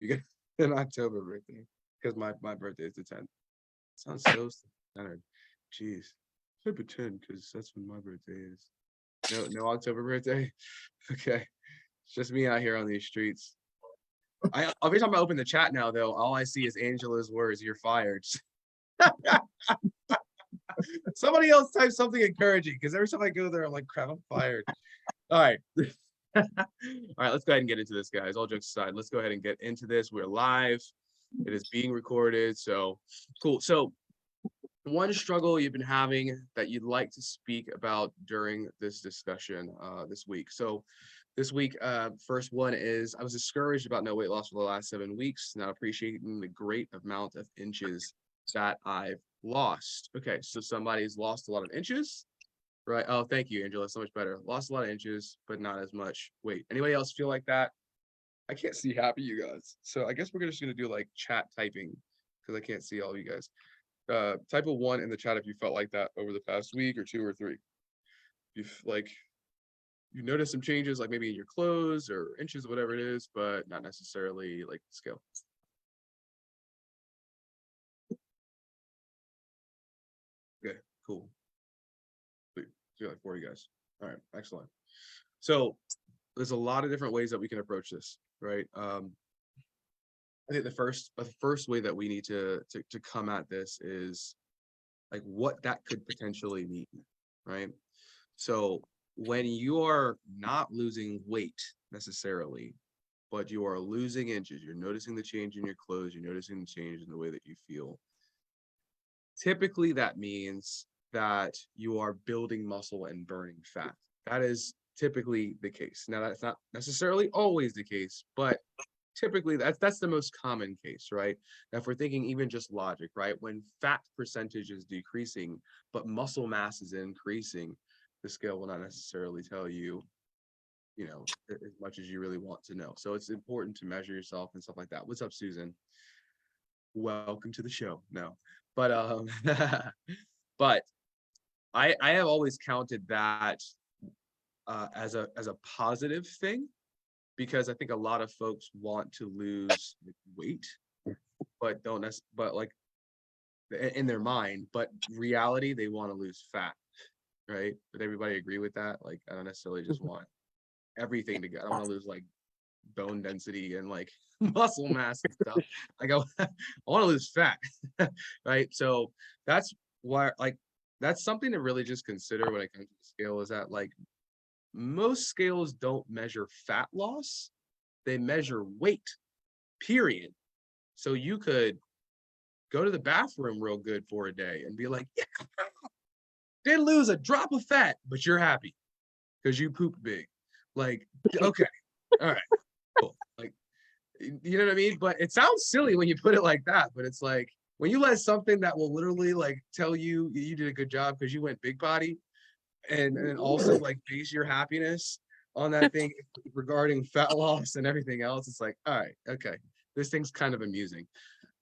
You get an October birthday because my birthday is the 10th. Sounds so centered. Jeez. Should pretend because that's when my birthday is. No October birthday. Okay. It's just me out here on these streets. Every time I open the chat now, though, all I see is Angela's words. You're fired. Somebody else type something encouraging because every time I go there, I'm like, crap, I'm fired. All right. All right, let's go ahead and get into this, guys. All jokes aside, let's go ahead and get into this. We're live. It is being recorded. So cool. So one struggle you've been having that you'd like to speak about during this discussion this week. So this week, first one is I was discouraged about no weight loss for the last 7 weeks, not appreciating the great amount of inches that I've lost. Okay, so somebody's lost a lot of inches, right? Oh, thank you, Angela. So much better. Lost a lot of inches, but not as much weight. Anybody else feel like that? I can't see happy you guys. So I guess we're just gonna do like chat typing because I can't see all of you guys. Type a 1 in the chat if you felt like that over the past week or 2 or 3. If like you notice some changes, like maybe in your clothes or inches, whatever it is, but not necessarily like the scale. Okay, cool. Sweet. So like 4 of you guys. All right, excellent. So there's a lot of different ways that we can approach this, right? I think the first way that we need to come at this is like what that could potentially mean, right? So when you are not losing weight necessarily, but you are losing inches, you're noticing the change in your clothes, you're noticing the change in the way that you feel. Typically, that means that you are building muscle and burning fat. That is typically the case. Now, that's not necessarily always the case, but typically that's the most common case, right? Now, if we're thinking even just logic, right? When fat percentage is decreasing, but muscle mass is increasing, the scale will not necessarily tell you, as much as you really want to know. So it's important to measure yourself and stuff like that. What's up, Susan? Welcome to the show. No, but but I have always counted that as a positive thing because I think a lot of folks want to lose weight, but don't but like in their mind, but reality they want to lose fat, right? Would everybody agree with that? Like I don't necessarily just want everything to go. I don't want to lose like bone density and like muscle mass and stuff. Like I want to lose fat, right? So that's why like that's something to really just consider when it comes to the scale is that like most scales don't measure fat loss, they measure weight, period. So you could go to the bathroom real good for a day and be like, yeah, didn't lose a drop of fat, but you're happy because you pooped big. Like, okay, all right, cool. Like, you know what I mean? But it sounds silly when you put it like that, but it's like when you let something that will literally like tell you you did a good job because you went big body and also like base your happiness on that thing regarding fat loss and everything else, it's like, all right, okay, this thing's kind of amusing.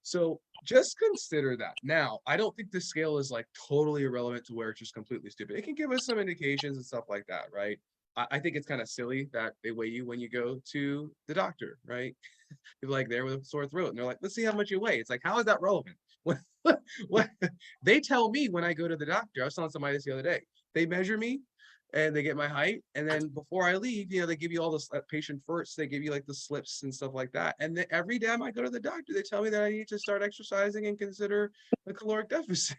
So just consider that. Now, I don't think the scale is like totally irrelevant to where it's just completely stupid. It can give us some indications and stuff like that, right? I think it's kind of silly that they weigh you when you go to the doctor, right? You're like there with a sore throat, and they're like, "Let's see how much you weigh." It's like, how is that relevant? What they tell me when I go to the doctor. I was telling somebody this the other day. They measure me, and they get my height, and then before I leave, they give you all this patient first. They give you like the slips and stuff like that. And then every time I go to the doctor, they tell me that I need to start exercising and consider a caloric deficit.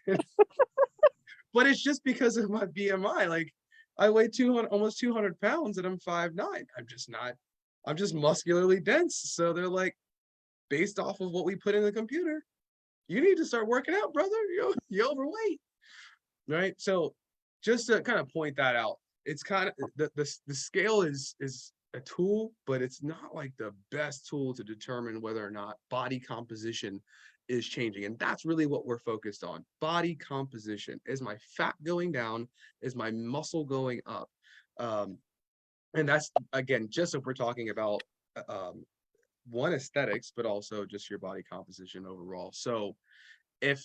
But it's just because of my BMI. Like I weigh 200, almost 200 pounds, and I'm 5'9". I'm just not. I'm just muscularly dense. So they're like, based off of what we put in the computer, you need to start working out, brother. You're overweight, right? So just to kind of point that out, it's kind of the scale is a tool, but it's not like the best tool to determine whether or not body composition is changing. And that's really what we're focused on. Body composition. Is my fat going down? Is my muscle going up? Um, and that's again, just if we're talking about um, one, aesthetics, but also just your body composition overall. So if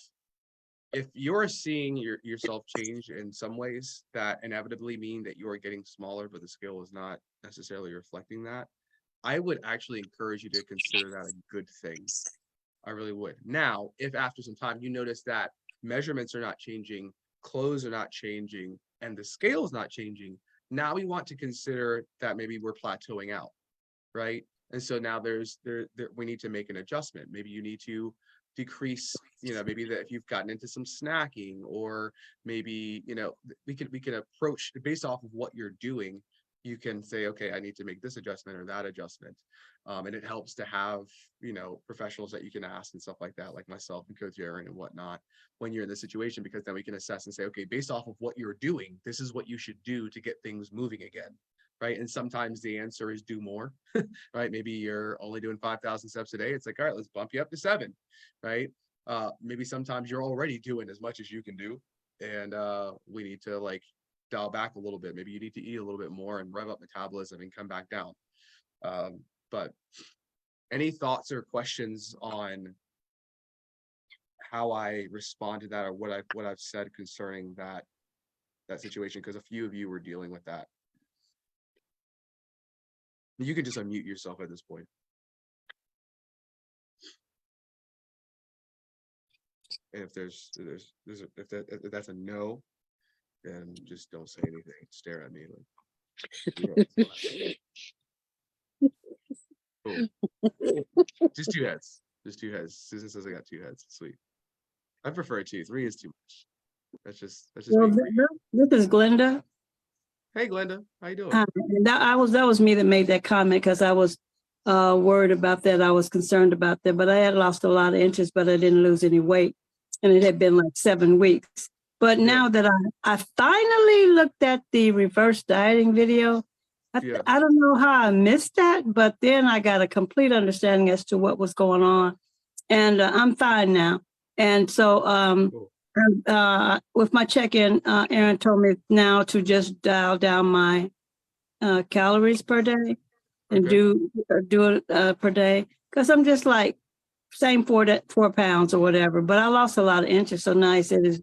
you're seeing yourself change in some ways that inevitably mean that you are getting smaller, but the scale is not necessarily reflecting that, I would actually encourage you to consider that a good thing. I really would. Now, if after some time you notice that measurements are not changing, clothes are not changing, and the scale is not changing, now we want to consider that maybe we're plateauing out, right? And so now we need to make an adjustment. Maybe you need to decrease, maybe that if you've gotten into some snacking, or maybe, we can approach based off of what you're doing. You can say, okay, I need to make this adjustment or that adjustment. And it helps to have, professionals that you can ask and stuff like that, like myself and Coach Aaron and whatnot, when you're in this situation, because then we can assess and say, okay, based off of what you're doing, this is what you should do to get things moving again. Right. And sometimes the answer is do more, right? Maybe you're only doing 5,000 steps a day. It's like, all right, let's bump you up to 7, right? Maybe sometimes you're already doing as much as you can do. And we need to like dial back a little bit. Maybe you need to eat a little bit more and rev up metabolism and come back down. But any thoughts or questions on how I respond to that, or what I've said concerning that situation? Because a few of you were dealing with that. You can just unmute yourself at this point. And if if that's a no, then just don't say anything. Stare at me. Cool. Just 2 heads. Just 2 heads. Susan says I got 2 heads. Sweet. I prefer 2. 3 is too much. That's just Well, me. this is Glenda. Hey Glenda, how you doing? Hi. That was me that made that comment, because I was worried about that. I was concerned about that, but I had lost a lot of interest, but I didn't lose any weight, and it had been like 7 weeks. But now that I finally looked at the reverse dieting video, I don't know how I missed that, but then I got a complete understanding as to what was going on, and I'm fine now. And so Cool. with my check-in, Aaron told me now to just dial down my calories per day and do it per day, because I'm just like same 4 pounds or whatever. But I lost a lot of interest, so now he said is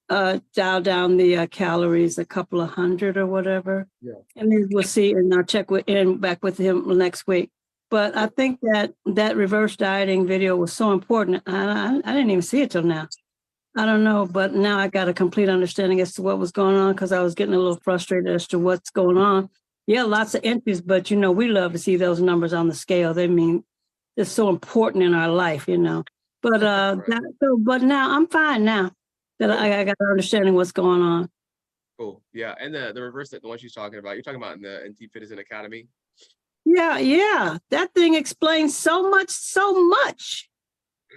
dial down the calories a couple of hundred or whatever. Yeah. And then we'll see, and I'll check back with him next week. But I think that reverse dieting video was so important. I didn't even see it till now. I don't know, but now I got a complete understanding as to what was going on, because I was getting a little frustrated as to what's going on. Yeah, lots of entries, but we love to see those numbers on the scale. They mean it's so important in our life, But but now I'm fine now that I got an understanding what's going on. Cool. Yeah, and the reverse, the one she's talking about, you're talking about in the NT Fitness Academy. Yeah, that thing explains so much.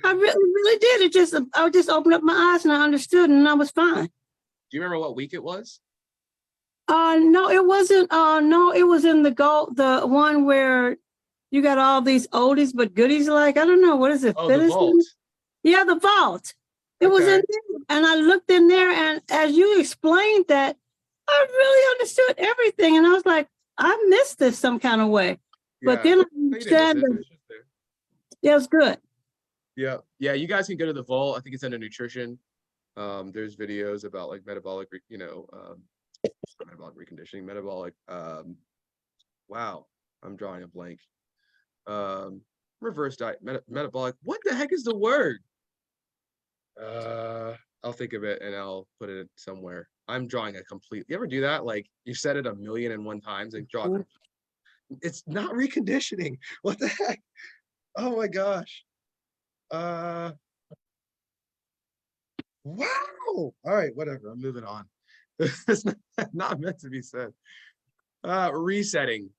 I really did. I just opened up my eyes and I understood, and I was fine. Do you remember what week it was? No, it wasn't. No, it was in the one where you got all these oldies but goodies. Like, I don't know, what is it? Oh, the vault. Yeah, the vault. It was in there, and I looked in there, and as you explained that, I really understood everything, and I was like, I missed this some kind of way. But then I understand that. Yeah, it's good. Yeah, you guys can go to the vault. I think it's under nutrition. There's videos about like metabolic reconditioning, wow, I'm drawing a blank. Reverse diet, metabolic, what the heck is the word? I'll think of it and I'll put it somewhere. I'm drawing a complete, you ever do that? Like you said it 1,000,001 times and draw it. It's not reconditioning. What the heck? Oh my gosh. Wow. All right, whatever. I'm moving on. It's not meant to be said. Resetting,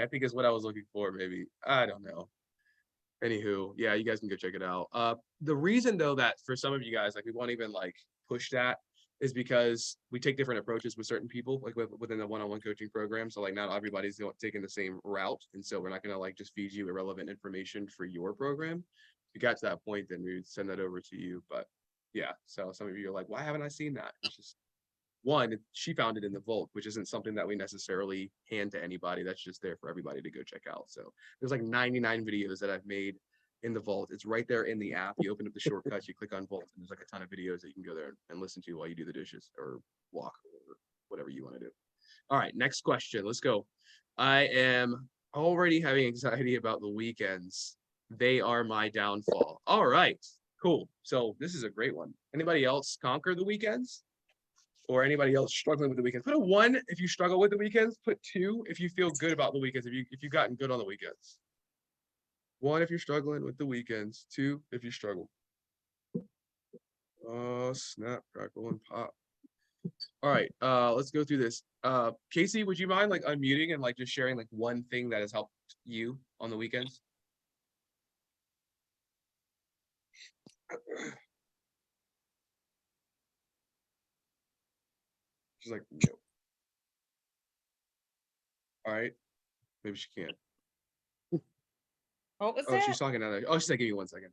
I think is what I was looking for. Maybe, I don't know. Anywho, yeah, you guys can go check it out. The reason though that for some of you guys, like we won't even like push that, is because we take different approaches with certain people, like within the one-on-one coaching program. So like not everybody's taking the same route, and so we're not gonna like just feed you irrelevant information for your program. If you got to that point, then we would send that over to you. But yeah, so some of you are like, why haven't I seen that? It's just one, she found it in the vault, which isn't something that we necessarily hand to anybody. That's just there for everybody to go check out. So there's like 99 videos that I've made in the vault. It's right there in the app. You open up the shortcuts, you click on vault, and there's like a ton of videos that you can go there and listen to while you do the dishes or walk or whatever you want to do. All right, next question. Let's go. I am already having anxiety about the weekends. They are my downfall. All right, cool. So this is a great one. Anybody else conquer the weekends? Or anybody else struggling with the weekends? Put a 1 if you struggle with the weekends. Put 2 if you feel good about the weekends. If you've gotten good on the weekends. 1 if you're struggling with the weekends. 2 if you struggle. Oh, snap, crackle, and pop. All right, let's go through this. Casey, would you mind like unmuting and like just sharing like one thing that has helped you on the weekends? She's like, no. All right, maybe she can't. What was Oh, that? she's talking now. Oh, she's like, give me 1 second.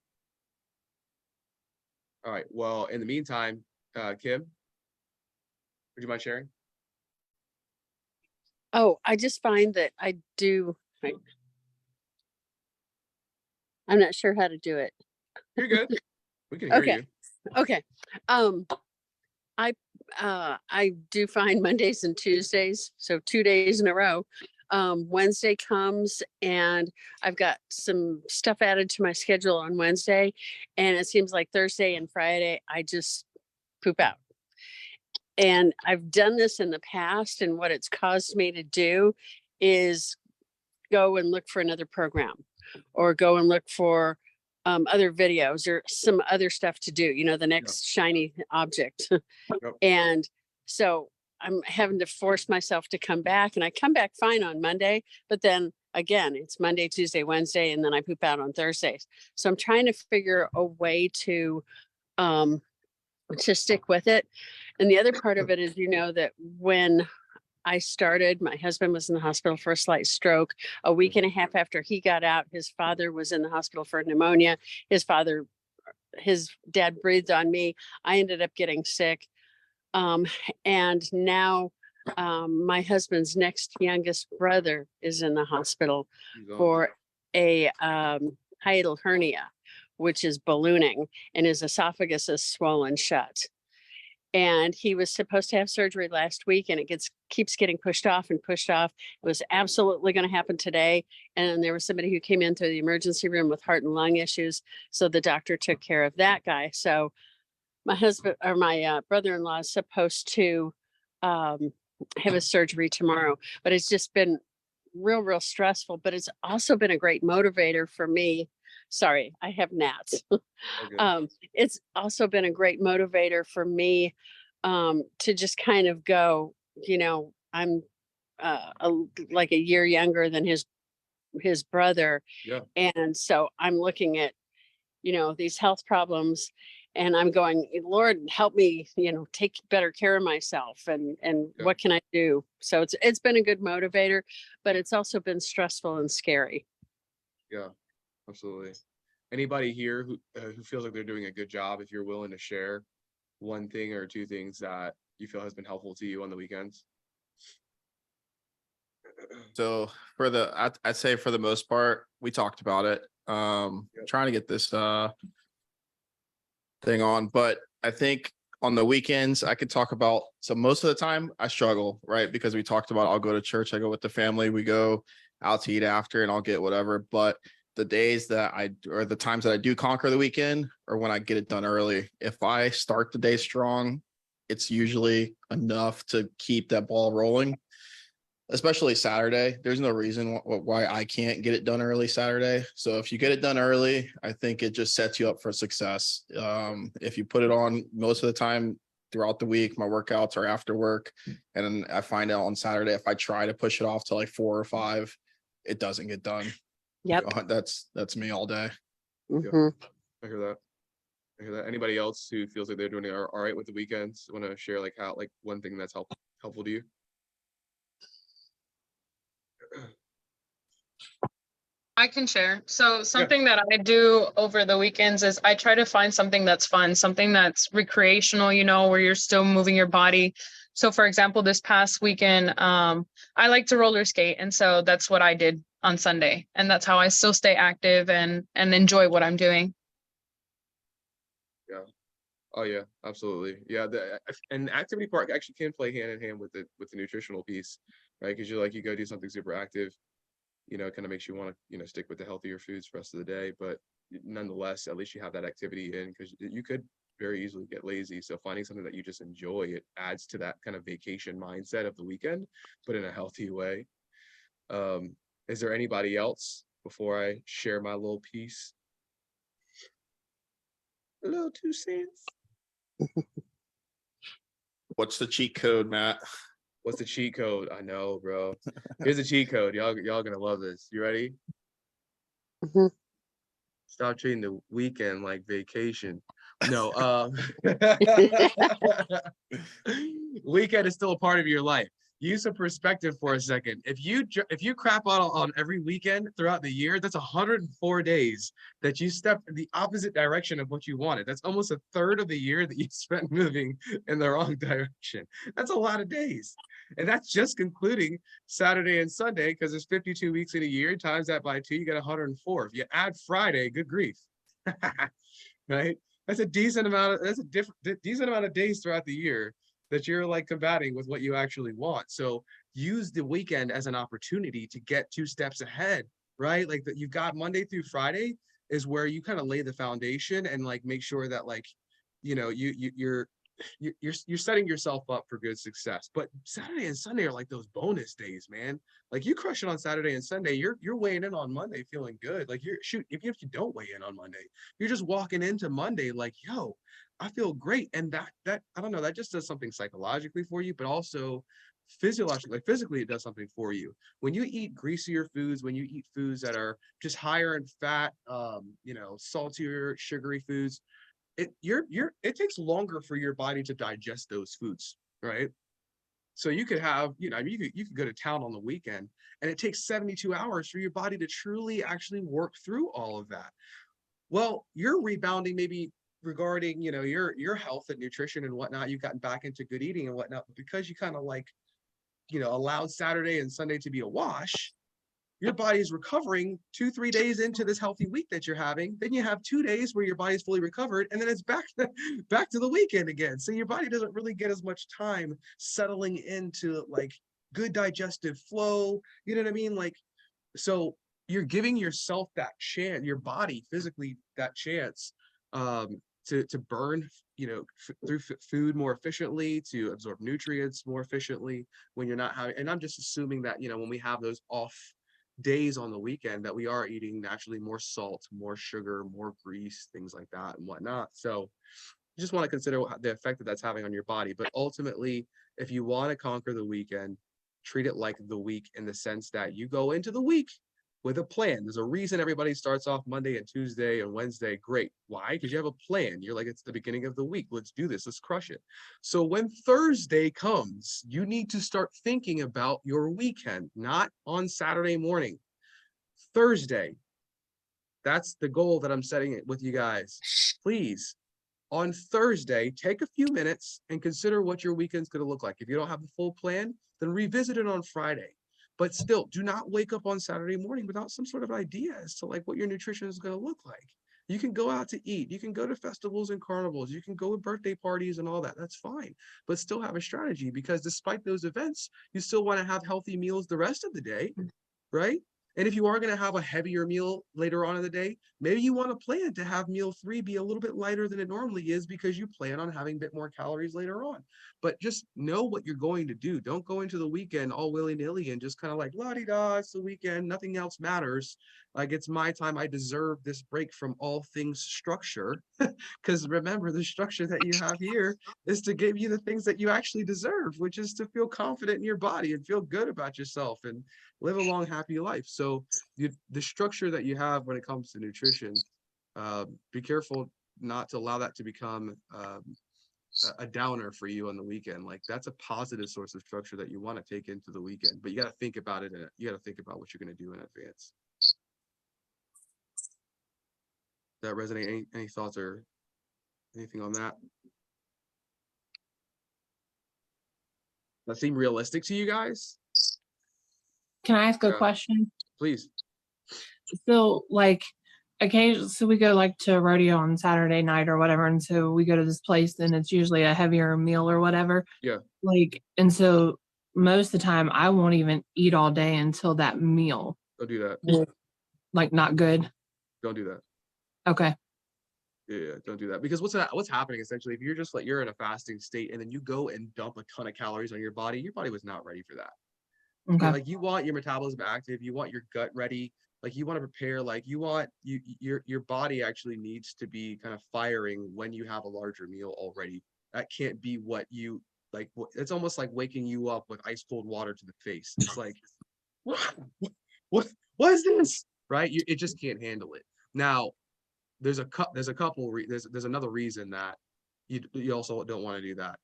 All right, well, in the meantime, Kim, would you mind sharing? Oh, I just find that I do. I'm not sure how to do it. You're good. We can hear Okay. you. Okay. I do find Mondays and Tuesdays, so 2 days in a row. Wednesday comes and I've got some stuff added to my schedule on Wednesday, and it seems like Thursday and Friday I just poop out. And I've done this in the past, and what it's caused me to do is go and look for another program or go and look for other videos or some other stuff to do, you know, the next shiny object. Yep. And so I'm having to force myself to come back, and I come back fine on Monday, but then again, it's Monday, Tuesday, Wednesday, and then I poop out on Thursdays. So I'm trying to figure a way to stick with it. And the other part of it is, you know, that when I started, my husband was in the hospital for a slight stroke. A week and a half after he got out, his father was in the hospital for pneumonia. His dad breathed on me. I ended up getting sick. And now my husband's next youngest brother is in the hospital for a hiatal hernia, which is ballooning, and his esophagus is swollen shut. And he was supposed to have surgery last week, and it keeps getting pushed off and pushed off. It was absolutely going to happen today. And then there was somebody who came in through the emergency room with heart and lung issues. So the doctor took care of that guy. So my husband or my brother-in-law is supposed to have a surgery tomorrow, but it's just been real stressful. But it's also been a great motivator for me. Sorry, I have gnats. Okay. It's also been a great motivator for me to just kind of go, you know, I'm like a year younger than his brother. Yeah. And so I'm looking at, you know, these health problems, and I'm going, Lord, help me, you know, take better care of myself, and Yeah. what can I do? So it's been a good motivator, but it's also been stressful and scary. Yeah, absolutely. Anybody here who feels like they're doing a good job, if you're willing to share 1 thing or 2 things that you feel has been helpful to you on the weekends? So I'd say for the most part, we talked about it. Trying to get this thing on, but I think on the weekends I could talk about. So most of the time I struggle, right? Because we talked about, I'll go to church, I go with the family, we go out to eat after, and I'll get whatever. But the days that or the times that I do conquer the weekend, or when I get it done early. If I start the day strong, it's usually enough to keep that ball rolling. Especially Saturday. There's no reason why I can't get it done early Saturday. So if you get it done early, I think it just sets you up for success. If you put it on most of the time throughout the week, my workouts are after work. And then I find out on Saturday, if I try to push it off to like 4 or 5, it doesn't get done. Yep. That's me all day. Mhm. I hear that. I hear that. Anybody else who feels like they're doing all right with the weekends want to share like how, like 1 thing that's helpful to you? I can share. So something that I do over the weekends is I try to find something that's fun, something that's recreational, you know, where you're still moving your body. So for example, this past weekend, I like to roller skate. And so that's what I did on Sunday. And that's how I still stay active and enjoy what I'm doing. Yeah. Oh yeah, absolutely. Yeah, and the activity part actually can play hand in hand with the nutritional piece, right? Because you go do something super active, you know, it kind of makes you want to, you know, stick with the healthier foods for the rest of the day. But nonetheless, at least you have that activity in, because you could very easily get lazy. So finding something that you just enjoy, it adds to that kind of vacation mindset of the weekend, but in a healthy way. Is there anybody else before I share my little piece? A little 2 cents. What's the cheat code, Matt? What's the cheat code? I know, bro. Here's the cheat code. Y'all gonna love this. You ready? Mhm. Stop treating the weekend like vacation. No, weekend is still a part of your life. Use some perspective for a second. If you crap out on every weekend throughout the year, that's 104 days that you stepped in the opposite direction of what you wanted. That's almost a third of the year that you spent moving in the wrong direction. That's a lot of days. And that's just concluding Saturday and Sunday, because there's 52 weeks in a year. Times that by 2, you get 104. If you add Friday, good grief. Right? That's a decent amount of decent amount of days throughout the year that you're like combating with what you actually want. So use the weekend as an opportunity to get 2 steps ahead, right? Like that you've got Monday through Friday is where you kind of lay the foundation and like make sure that like, you know, you're setting yourself up for good success. But Saturday and Sunday are like those bonus days, man. Like you crush it on Saturday and Sunday, you're weighing in on Monday feeling good. Like even if you don't weigh in on Monday, you're just walking into Monday like, yo, I feel great. And that I don't know, that just does something psychologically for you, but also physiologically, like physically, it does something for you. When you eat greasier foods, when you eat foods that are just higher in fat, you know, saltier, sugary foods, it takes longer for your body to digest those foods, right? So you could have, you know, I mean, you could go to town on the weekend and it takes 72 hours for your body to truly actually work through all of that. Well, you're rebounding maybe regarding, you know, your health and nutrition and whatnot. You've gotten back into good eating and whatnot, but because you kind of like, you know, allowed Saturday and Sunday to be a wash, your body is recovering 2-3 days into this healthy week that you're having. Then you have 2 days where your body's fully recovered, and then it's back to the weekend again. So your body doesn't really get as much time settling into like good digestive flow. You know what I mean? Like, so you're giving yourself that chance, your body physically that chance to burn, you know, through food more efficiently, to absorb nutrients more efficiently when you're not having. And I'm just assuming that, you know, when we have those off days on the weekend, that we are eating naturally more salt, more sugar, more grease, things like that and whatnot. So you just want to consider the effect that that's having on your body. But ultimately, if you want to conquer the weekend, treat it like the week, in the sense that you go into the week with a plan. There's a reason everybody starts off Monday and Tuesday and Wednesday. Great. Why? Because you have a plan. You're like, it's the beginning of the week. Let's do this. Let's crush it. So when Thursday comes, you need to start thinking about your weekend, not on Saturday morning. Thursday. That's the goal that I'm setting it with you guys. Please, on Thursday, take a few minutes and consider what your weekend's going to look like. If you don't have the full plan, then revisit it on Friday. But still, do not wake up on Saturday morning without some sort of idea as to like what your nutrition is going to look like. You can go out to eat. You can go to festivals and carnivals. You can go to birthday parties and all that. That's fine. But still have a strategy, because despite those events, you still want to have healthy meals the rest of the day, right? And if you are going to have a heavier meal later on in the day, maybe you want to plan to have meal 3 be a little bit lighter than it normally is, because you plan on having a bit more calories later on. But just know what you're going to do. Don't go into the weekend all willy-nilly and just kind of like, la-di-da, it's the weekend, nothing else matters. Like, it's my time, I deserve this break from all things structure. Because remember, the structure that you have here is to give you the things that you actually deserve, which is to feel confident in your body and feel good about yourself and live a long, happy life. So the structure that you have when it comes to nutrition, be careful not to allow that to become a downer for you on the weekend. Like, that's a positive source of structure that you want to take into the weekend, but you got to think about it. And you got to think about what you're going to do in advance. Does that resonate? Any thoughts or anything on that? That seem realistic to you guys? Can I ask a Yeah. question? Please. So, like, occasionally, so we go like to a rodeo on Saturday night or whatever, and so we go to this place, and it's usually a heavier meal or whatever. Yeah. Like, and so most of the time, I won't even eat all day until that meal. Don't do that. Like not good. Don't do that. Okay. Yeah, don't do that because what's happening essentially if you're just like you're in a fasting state and then you go and dump a ton of calories on your body was not ready for that. Okay. Like you want your metabolism active, you want your gut ready, like you want to prepare, like you want your body actually needs to be kind of firing when you have a larger meal already. That can't be what you like. It's almost like waking you up with ice cold water to the face. It's like what is this? Right? It just can't handle it. Now, there's another reason that you also don't want to do that.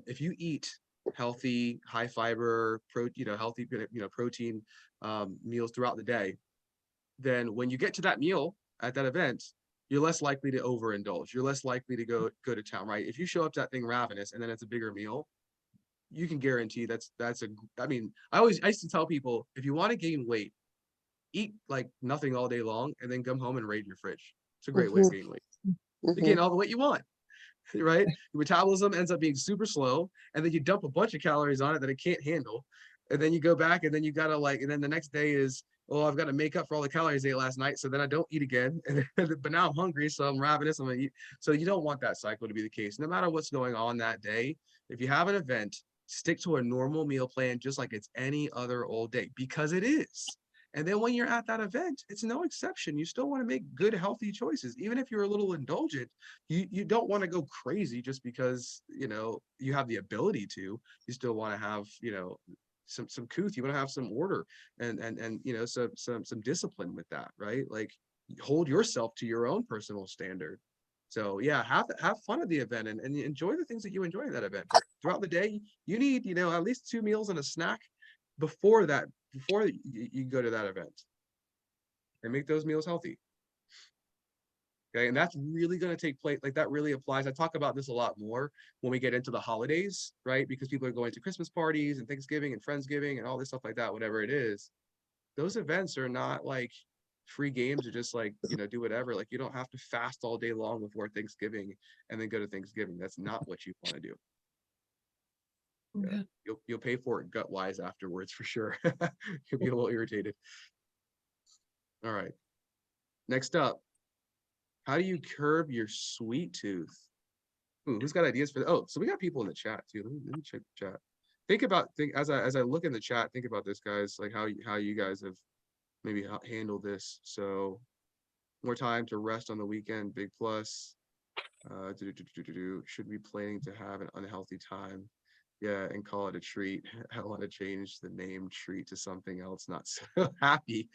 If you eat healthy, high fiber, healthy, protein meals throughout the day, then when you get to that meal at that event, you're less likely to overindulge. You're less likely to go to town, right? If you show up to that thing ravenous and then it's a bigger meal, you can guarantee I used to tell people, if you want to gain weight, eat like nothing all day long and then come home and raid your fridge. It's a great way to gain weight. You gain all the weight you want, right? Your metabolism ends up being super slow, and then you dump a bunch of calories on it that it can't handle. And then you go back and then you gotta and then the next day is, oh, I've got to make up for all the calories I ate last night. So then I don't eat again. But now I'm hungry, so I'm ravenous. I'm gonna eat. So you don't want that cycle to be the case. No matter what's going on that day, if you have an event, stick to a normal meal plan just like it's any other old day, because it is. And then when you're at that event, it's no exception. You still want to make good, healthy choices. Even if you're a little indulgent, you don't want to go crazy just because, you have the ability to. You still want to have, some couth. You want to have some order and some discipline with that, right? Like hold yourself to your own personal standard. So yeah, have fun at the event and enjoy the things that you enjoy at that event. But throughout the day, you need, at least 2 meals and a snack before you go to that event, and make those meals healthy. Okay, and that's really going to take place. Like that really applies. I talk about this a lot more when we get into the holidays, right? Because people are going to Christmas parties and Thanksgiving and Friendsgiving and all this stuff like that, whatever it is. Those events are not like free games or just like, do whatever. Like you don't have to fast all day long before Thanksgiving and then go to Thanksgiving. That's not what you want to do. Okay. Yeah, you'll pay for it gut wise afterwards for sure. You'll be a little irritated. All right. Next up, how do you curb your sweet tooth? Ooh, who's got ideas for that? Oh, so we got people in the chat too. Let me check the chat. Think as I look in the chat, think about this, guys, like how you guys have maybe handled this. So more time to rest on the weekend, big plus. Should be planning to have an unhealthy time. Yeah, and call it a treat. I want to change the name treat to something else, not so happy.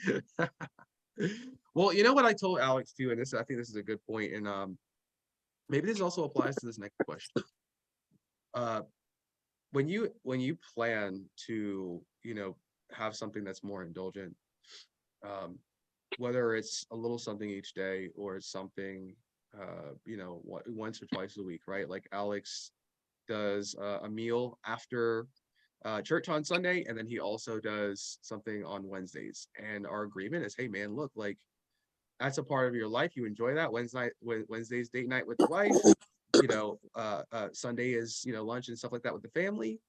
Well, you know what I told Alex too, and I think this is a good point, and maybe this also applies to this next question. When you plan to, have something that's more indulgent, whether it's a little something each day or it's something, once or twice a week, right? Like Alex does a meal after church on Sunday, and then he also does something on Wednesdays. And our agreement is, hey man, look, like that's a part of your life. You enjoy that. Wednesday's date night with the wife. Sunday is lunch and stuff like that with the family.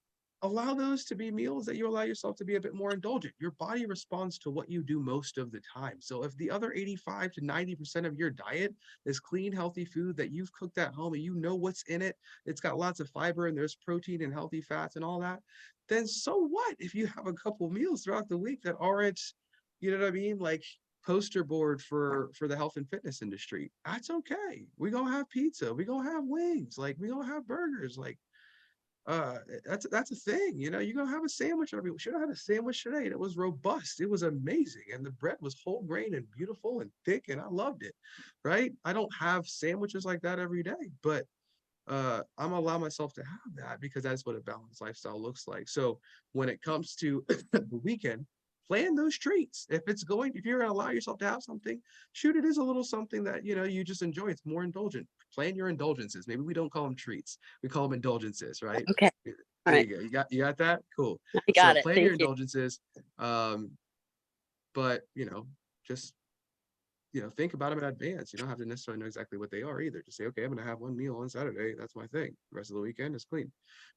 Allow those to be meals that you allow yourself to be a bit more indulgent. Your body responds to what you do most of the time. So if the other 85 to 90% of your diet is clean, healthy food that you've cooked at home and you know what's in it, it's got lots of fiber and there's protein and healthy fats and all that, then so what if you have a couple meals throughout the week that aren't, like poster board for the health and fitness industry? That's okay. We're gonna have pizza, we're gonna have wings, like we're gonna have burgers, like that's a thing. You're gonna have a sandwich every week. Should have had a sandwich today, and it was robust, it was amazing, and the bread was whole grain and beautiful and thick, and I loved it. Right? I don't have sandwiches like that every day, but I'm gonna allow myself to have that because that's what a balanced lifestyle looks like. So when it comes to the weekend, plan those treats. If you're gonna allow yourself to have something, shoot, it is a little something that you just enjoy. It's more indulgent. Plan your indulgences. Maybe we don't call them treats, we call them indulgences, right? Okay. There All right. you go. You got that? Cool. I got it. Plan Thank your you. indulgences. But just think about them in advance. You don't have to necessarily know exactly what they are either. Just say, okay, I'm going to have one meal on Saturday. That's my thing. The rest of the weekend is clean.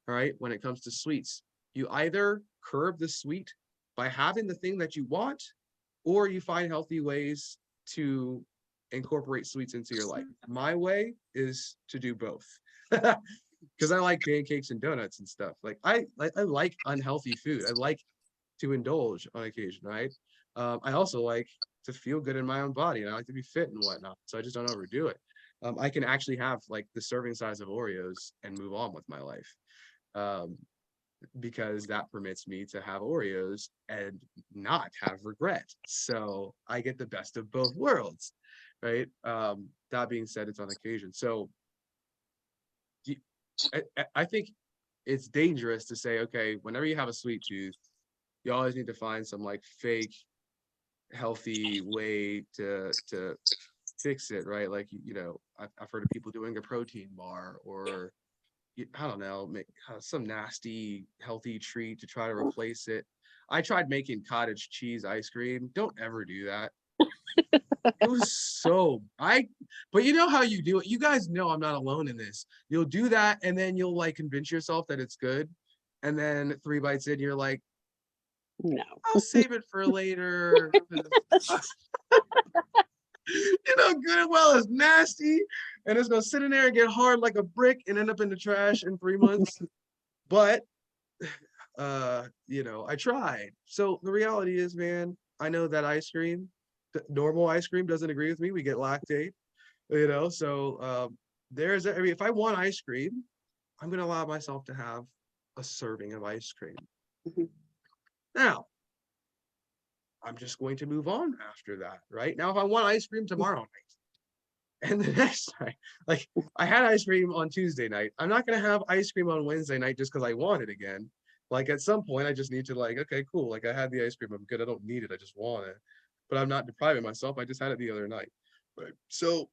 All right. When it comes to sweets, you either curb the sweet by having the thing that you want, or you find healthy ways to incorporate sweets into your life. My way is to do both. Because I like pancakes and donuts and stuff. Like I like unhealthy food. I like to indulge on occasion, right? I also like to feel good in my own body, and I like to be fit and whatnot. So I just don't overdo it. I can actually have like the serving size of Oreos and move on with my life. Um, because that permits me to have Oreos and not have regret. So I get the best of both worlds, right? That being said, it's on occasion. So I think it's dangerous to say, okay, whenever you have a sweet tooth, you always need to find some like fake healthy way to fix it, right? Like I've heard of people doing a protein bar, or I don't know, make some nasty healthy treat to try to replace it. I tried making cottage cheese ice cream. Don't ever do that. It was but you know how you do it. You guys know I'm not alone in this. You'll do that, and then you'll like convince yourself that it's good. And then 3 bites in, you're like, No. I'll save it for later. Good and well it's nasty, and it's gonna sit in there and get hard like a brick and end up in the trash in 3 months. But I tried. So the reality is, man, I know that normal ice cream doesn't agree with me. We get lactate, so if I want ice cream, I'm gonna allow myself to have a serving of ice cream. Mhm. Now, I'm just going to move on after that, right? Now, if I want ice cream tomorrow night and the next night, like I had ice cream on Tuesday night, I'm not going to have ice cream on Wednesday night just because I want it again. Like at some point, I just need to okay, cool. Like I had the ice cream, I'm good. I don't need it. I just want it, but I'm not depriving myself. I just had it the other night. Right. So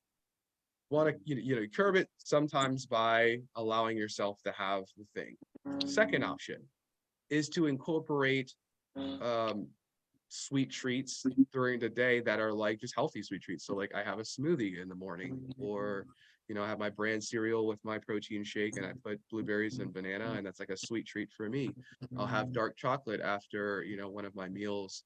want to curb it sometimes by allowing yourself to have the thing. Second option is to incorporate sweet treats during the day that are like just healthy sweet treats. So like I have a smoothie in the morning, or I have my brand cereal with my protein shake, and I put blueberries and banana, and that's like a sweet treat for me. I'll have dark chocolate after one of my meals.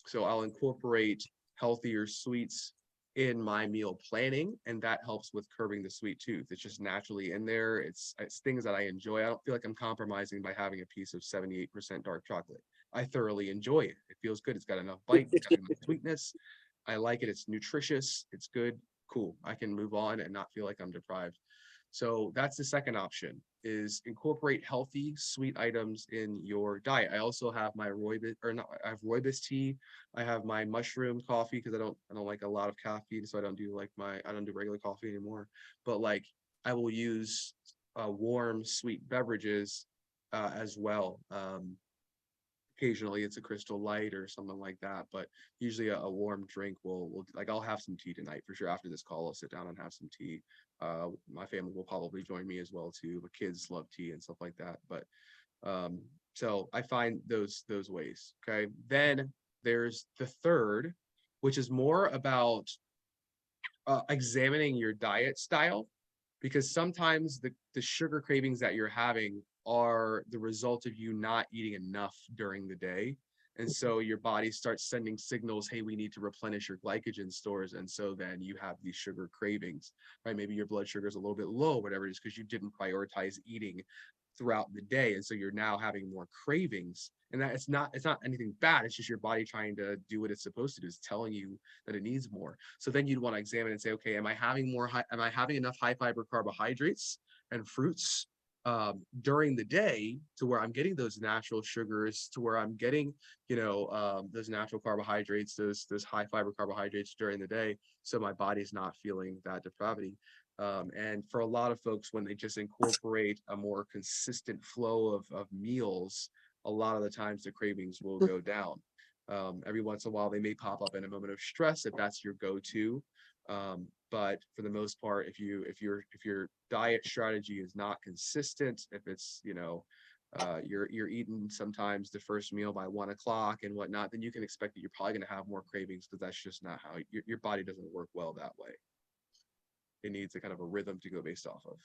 So I'll incorporate healthier sweets in my meal planning, and that helps with curbing the sweet tooth. It's just naturally in there. It's things that I enjoy. I don't feel like I'm compromising by having a piece of 78% dark chocolate. I thoroughly enjoy it. It feels good. It's got enough bite. It's got enough sweetness. I like it. It's nutritious. It's good. Cool. I can move on and not feel like I'm deprived. So that's the second option, is incorporate healthy sweet items in your diet. I also have my I have rooibos tea. I have my mushroom coffee because I don't like a lot of caffeine, so I don't do regular coffee anymore. But like I will use warm sweet beverages as well. Occasionally it's a Crystal Light or something like that, but usually a warm drink will like I'll have some tea tonight for sure. After this call, I'll sit down and have some tea. My family will probably join me as well too. The kids love tea and stuff like that. But so I find those ways. Okay. Then there's the third, which is more about examining your diet style, because sometimes the sugar cravings that you're having are the result of you not eating enough during the day. And so your body starts sending signals, hey, we need to replenish your glycogen stores. And so then you have these sugar cravings, right? Maybe your blood sugar is a little bit low, whatever it is, because you didn't prioritize eating throughout the day. And so you're now having more cravings. And that it's not anything bad. It's just your body trying to do what it's supposed to do. It's telling you that it needs more. So then you'd want to examine and say, okay, am I having enough high fiber carbohydrates and fruits during the day to where I'm getting those natural sugars, to where I'm getting, those natural carbohydrates, those high fiber carbohydrates during the day. So my body's not feeling that depravity. And for a lot of folks, when they just incorporate a more consistent flow of meals, a lot of the times the cravings will go down. Every once in a while, they may pop up in a moment of stress if that's your go-to. But for the most part, if your diet strategy is not consistent, if it's you're eating sometimes the first meal by 1 o'clock and whatnot, then you can expect that you're probably going to have more cravings, because that's just not how your body doesn't work well that way. It needs a kind of a rhythm to go based off of.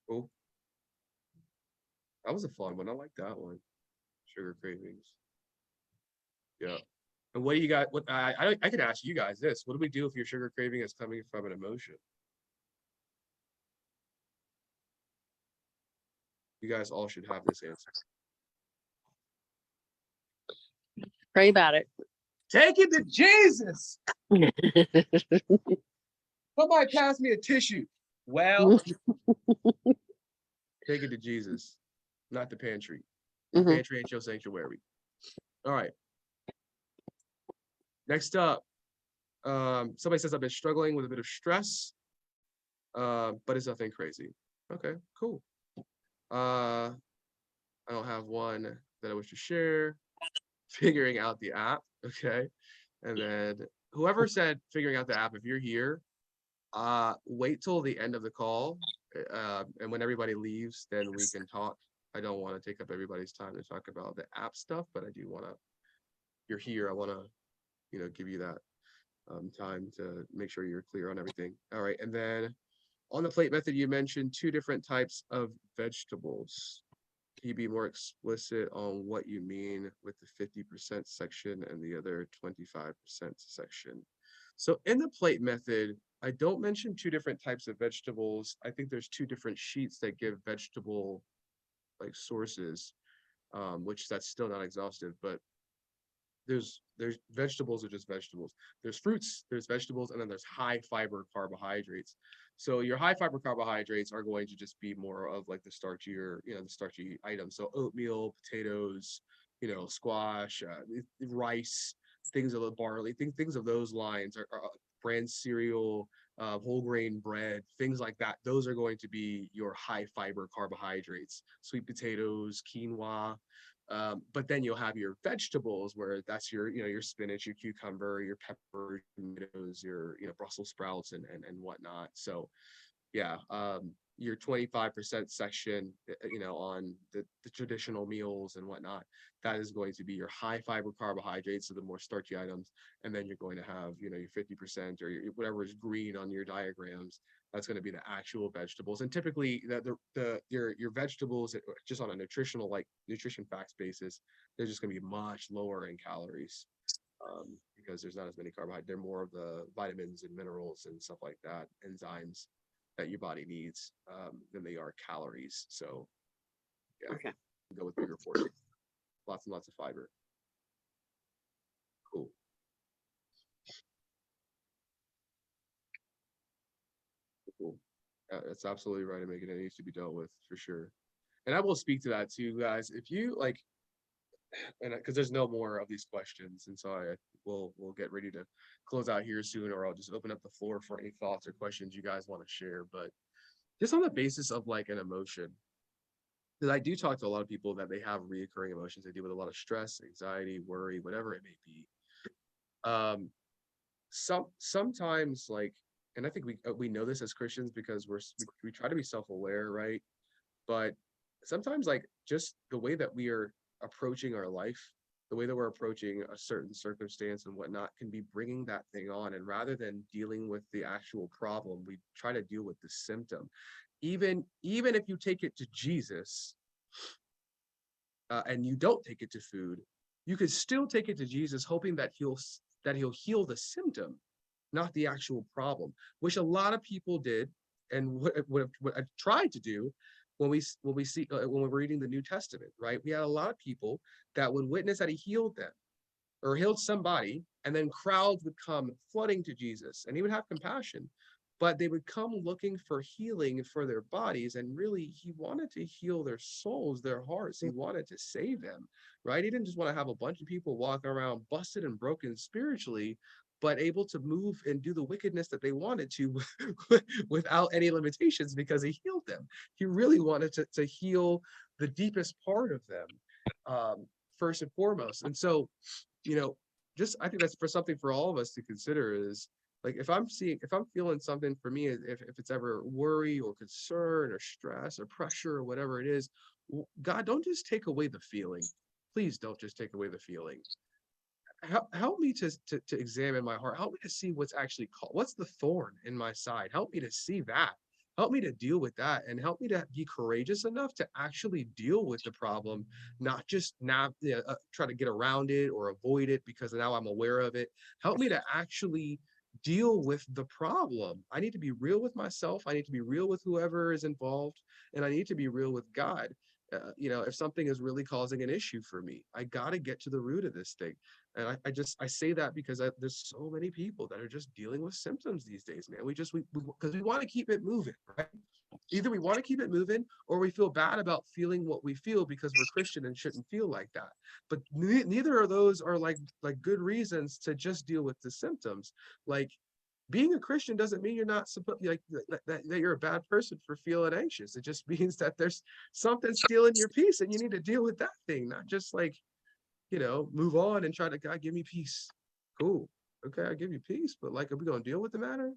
Cool. That was a fun one. I like that one. Sugar cravings. Yeah. And what do you got? What I could ask you guys this. What do we do if your sugar craving is coming from an emotion? You guys all should have this answer. Pray about it. Take it to Jesus. Somebody pass me a tissue. Well, take it to Jesus, not the pantry. The Mhm. pantry ain't your sanctuary. All right. Next up, somebody says I've been struggling with a bit of stress, but it's nothing crazy. Okay, cool. I don't have one that I wish to share. Figuring out the app, okay. And then whoever said figuring out the app, if you're here, wait till the end of the call, and when everybody leaves, then we can talk. I don't want to take up everybody's time to talk about the app stuff, but I do want to. You're here. I want to, give you that time to make sure you're clear on everything. All right, and then on the plate method, you mentioned 2 different types of vegetables. Can you be more explicit on what you mean with the 50% section and the other 25% section? So in the plate method, I don't mention 2 different types of vegetables. I think there's 2 different sheets that give vegetable like sources, which that's still not exhaustive, but there's vegetables are just vegetables. There's fruits, there's vegetables, and then there's high fiber carbohydrates. So your high fiber carbohydrates are going to just be more of like the starchier, the starchy items. So oatmeal, potatoes, squash, rice, things of the barley, things of those lines are bran cereal, whole grain bread, things like that. Those are going to be your high fiber carbohydrates. Sweet potatoes, quinoa. But then you'll have your vegetables where that's your spinach, your cucumber, your pepper, tomatoes, your Brussels sprouts and whatnot. So yeah, your 25% section, on the traditional meals and whatnot, that is going to be your high fiber carbohydrates, so the more starchy items, and then you're going to have your 50% or whatever is green on your diagrams. That's going to be the actual vegetables, and typically your vegetables just on a nutrition facts basis, they're just going to be much lower in calories. Because there's not as many carbohydrates. They're more of the vitamins and minerals and stuff like that, enzymes that your body needs, than they are calories. So yeah, Okay. go with bigger portions. Lots and lots of fiber. Cool. Cool. That's absolutely right, Megan. It needs to be dealt with for sure. And I will speak to that too, guys. If you like, and because there's no more of these questions, and so we'll get ready to close out here soon, or I'll just open up the floor for any thoughts or questions you guys want to share. But just on the basis of like an emotion, because I do talk to a lot of people that they have reoccurring emotions. They deal with a lot of stress, anxiety, worry, whatever it may be. Sometimes like, and I think we know this as Christians because we try to be self-aware, right? But sometimes like just the way that we are approaching our life, the way that we're approaching a certain circumstance and whatnot can be bringing that thing on. And rather than dealing with the actual problem, we try to deal with the symptom. Even if you take it to Jesus, and you don't take it to food, you could still take it to Jesus, hoping that he'll heal the symptom, not the actual problem, which a lot of people did, and what I tried to do when we see when we're reading the New Testament, right? We had a lot of people that would witness that he healed them or healed somebody, and then crowds would come flooding to Jesus, and he would have compassion, but they would come looking for healing for their bodies, and really he wanted to heal their souls, their hearts. He wanted to save them, right? He didn't just want to have a bunch of people walking around busted and broken spiritually, but able to move and do the wickedness that they wanted to without any limitations, because he healed them. He really wanted to heal the deepest part of them, first and foremost. And so just I think that's for something for all of us to consider is like if I'm feeling something, for me, if it's ever worry or concern or stress or pressure or whatever it is, God, don't just take away the feeling. Please don't just take away the feeling. Help me to examine my heart. Help me to see what's actually what's the thorn in my side. Help me to see that, help me to deal with that, and help me to be courageous enough to actually deal with the problem, not just now try to get around it or avoid it because now I'm aware of it. Help me to actually deal with the problem. I need to be real with myself. I need to be real with whoever is involved, and I need to be real with God. If something is really causing an issue for me, I got to get to the root of this thing. And I say that because there's so many people that are just dealing with symptoms these days, man. Because we want to keep it moving, right? Either we want to keep it moving, or we feel bad about feeling what we feel because we're Christian and shouldn't feel like that. But neither of those are like good reasons to just deal with the symptoms. Like, being a Christian doesn't mean you're not supposed like that you're a bad person for feeling anxious. It just means that there's something stealing your peace, and you need to deal with that thing, not just like, move on and try to, God, give me peace. Cool. Okay, I give you peace, but like, are we gonna deal with the matter?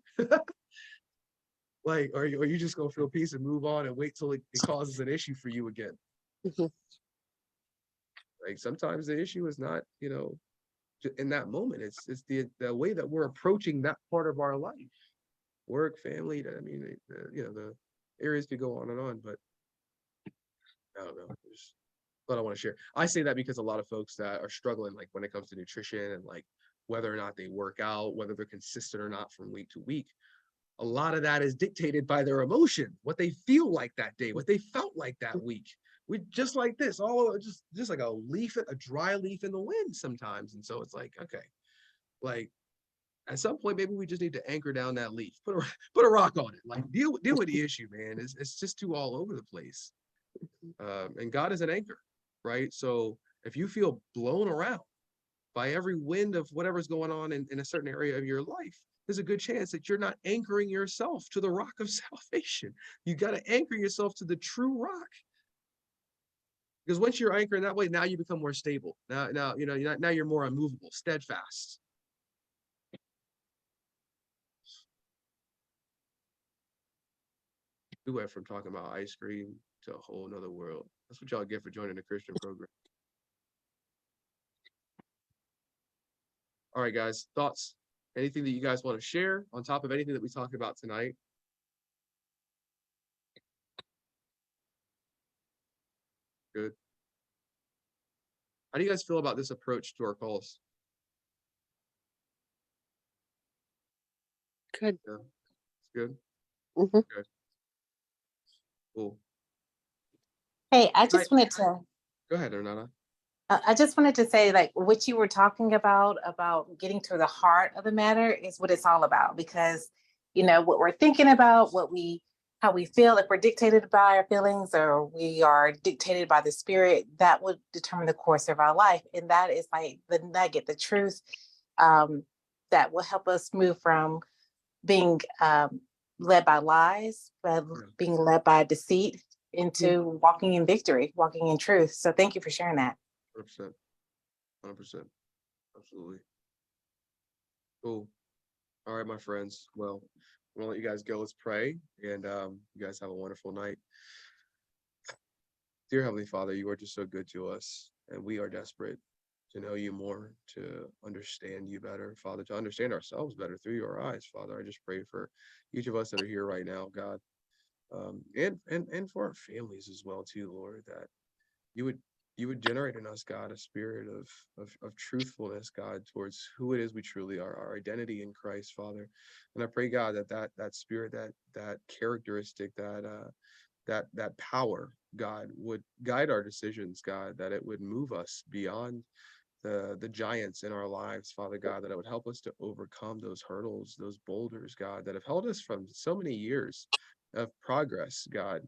Like, are you just gonna feel peace and move on and wait till it causes an issue for you again? Mhm. Like, sometimes the issue is not, in that moment. It's the way that we're approaching that part of our life, work, family. The areas could go on, but I don't know. There's what I want to share. I say that because a lot of folks that are struggling, like when it comes to nutrition and like whether or not they work out, whether they're consistent or not from week to week, a lot of that is dictated by their emotion, what they feel like that day, what they felt like that week. We just like this, all just like a dry leaf in the wind sometimes. And so it's like, okay, like at some point, maybe we just need to anchor down that leaf, put a rock on it, like deal with the issue, man. It's just too all over the place. And God is an anchor, right? So if you feel blown around by every wind of whatever's going on in a certain area of your life, there's a good chance that you're not anchoring yourself to the rock of salvation. You got to anchor yourself to the true rock. Because once you're anchoring that way, now you become more stable. Now you're more unmovable, steadfast. We went from talking about ice cream to a whole nother world. That's what y'all get for joining the Christian program. All right, guys, thoughts? Anything that you guys want to share on top of anything that we talked about tonight? Good. How do you guys feel about this approach to our calls? Good. Yeah, it's good. Mhm. Good. Cool. Hey, Right. Go ahead, Renata. I just wanted to say, like, what you were talking about getting to the heart of the matter is what it's all about. Because, what we're thinking about, how we feel, if we're dictated by our feelings or we are dictated by the spirit, that would determine the course of our life. And that is like the nugget, the truth, that will help us move from being led by lies, but Yeah. being led by deceit into walking in victory, walking in truth. So thank you for sharing that. 100%. 100%. Absolutely. Cool. All right, my friends. Well, I'm gonna let you guys go. Let's pray, and you guys have a wonderful night. Dear Heavenly Father, you are just so good to us, and we are desperate to know you more, to understand you better, Father, to understand ourselves better through your eyes, Father. I just pray for each of us that are here right now, God, and for our families as well, too, Lord, that you would generate in us, God, a spirit of truthfulness, God, towards who it is we truly are, our identity in Christ, Father. And I pray, God, that spirit, that characteristic, that power, God, would guide our decisions, God, that it would move us beyond the giants in our lives, Father God, that it would help us to overcome those hurdles, those boulders, God, that have held us from so many years of progress, God.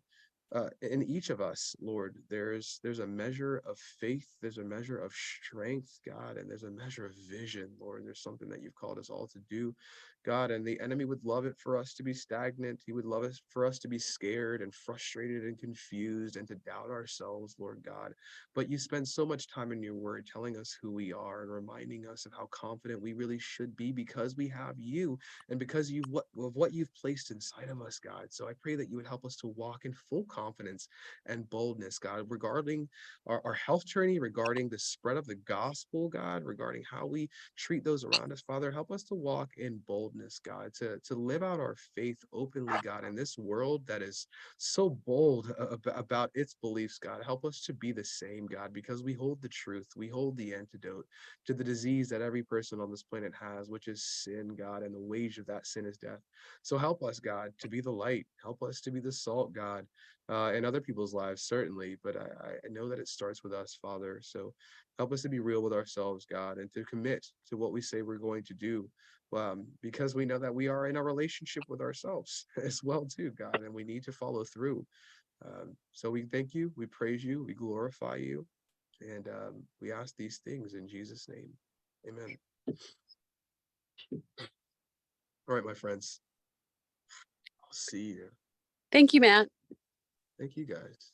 In each of us, Lord, there's a measure of faith, there's a measure of strength, God, and there's a measure of vision, Lord. There's something that you've called us all to do, God, and the enemy would love it for us to be stagnant. He would love it for us to be scared and frustrated and confused and to doubt ourselves, Lord God. But you spend so much time in your word telling us who we are and reminding us of how confident we really should be because we have you and because of what you've placed inside of us, God. So I pray that you would help us to walk in full confidence confidence and boldness, God, regarding our health journey, regarding the spread of the gospel, God, regarding how we treat those around us. Father, help us to walk in boldness, God, to live out our faith openly, God, in this world that is so bold about its beliefs, God. Help us to be the same, God, because we hold the truth. We hold the antidote to the disease that every person on this planet has, which is sin, God, and the wage of that sin is death. So help us, God, to be the light. Help us to be the salt, God, in other people's lives, certainly. But I know that it starts with us, Father. So help us to be real with ourselves, God, and to commit to what we say we're going to do. Because we know that we are in a relationship with ourselves as well, too, God, and we need to follow through. So we thank you, we praise you, we glorify you, and we ask these things in Jesus' name. Amen. All right, my friends. I'll see you. Thank you, Matt. Thank you, guys.